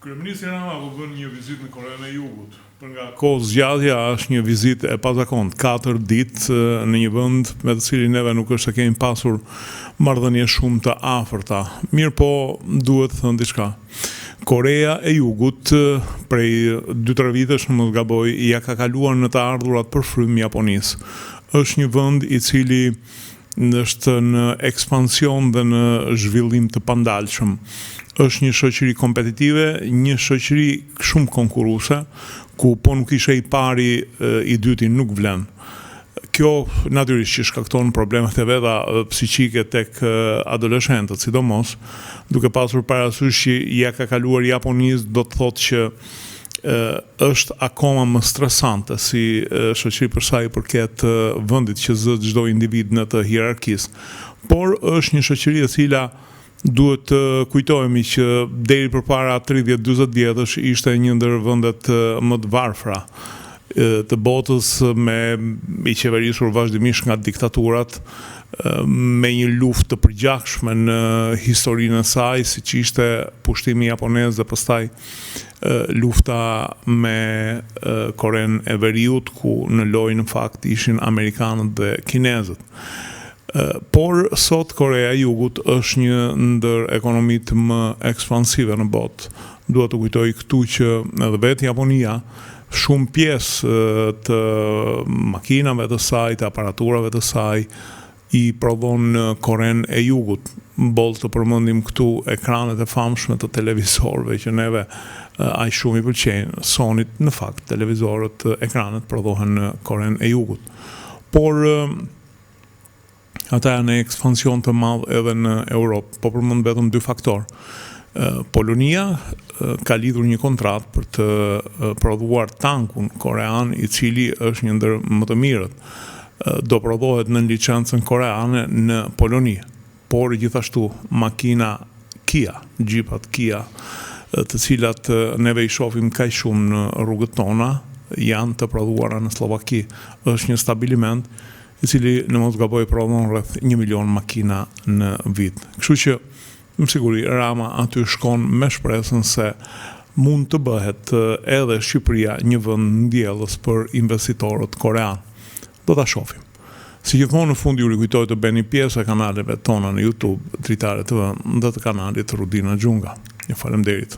Kryeministri Rama po bën një vizitë në Korenë e Jugut. Për nga kohë zgjatja është një vizitë e pazakontë, 4 ditë në një vend me të cilin neve nuk është se kemi pasur marrëdhënie shumë të afërta. Mirë po, duhet të thënë diçka. Korea e Jugut prej 2-3 vitesh në mos gaboj ja ka kaluar në të ardhurat për frym Japonisë. Është një vend i cili është në ekspansion dhe në zhvillim të pandalshëm. Është një shoqëri kompetitive, një shoqëri shumë konkurruese, ku po nuk ishe i pari, i dyti nuk vlen. Kjo natyrisht që shkakton problemet e veta psiqike tek adoleshentët, sidomos, duke pasur parasysh që ja ka kaluar Japonisë, do të thotë që është akoma më stresante si shoqëri për sa i përket vendit që zë çdo individ në të hierarkisë. Por është një shoqëri e cila duhet të kujtohemi që deri përpara 30-40 vjetësh ishte një ndër vendet më të varfra të botës, i qeverisur vazhdimisht nga diktaturat, me një luftë të përgjakshme në historinë e saj, siç ishte pushtimi japonez dhe pastaj lufta me Korenë e Veriut, ku në lojë në fakt ishin amerikanët dhe kinezët. Por sot Korea e Jugut është një ndër ekonomitë më ekspansive në botë. Dua të kujtoj këtu që edhe vetë Japonia shumë pjesë të makinave të saj, të aparaturave të saj i prodhon në Korenë e Jugut. Boll të përmendim këtu ekranet e famshme të televizorëve që neve aq shumë i pëlqejnë. Sonit në fakt televizorët, ekranet prodhohen në Korenë e Jugut. Por ata janë në ekspansion të madh edhe në Europë, po përmend vetëm 2 faktorë. Polonia ka lidhur një kontratë për të prodhuar tankun korean, i cili është një ndër më të mirët. Do prodhohet në licencën koreane në Poloni, por gjithashtu makina Kia, xhipat Kia, të cilat neve i shohim kaq shumë në rrugët tona, janë të prodhuara në Slovaki. Është një stabiliment i cili në mos gaboj prodhon rreth 1 milion makina në vit. Kështu që më siguri Rama aty shkon me shpresën se mund të bëhet edhe Shqipëria një vend ndjellës për investitorët korean. Do ta shohim. Si gjithmonë në fund ju rikujtoj të bëni pjesë e kanaleve tona në YouTube, Dritare TV dhe të kanalit Rudina Xhunga. Ju faleminderit.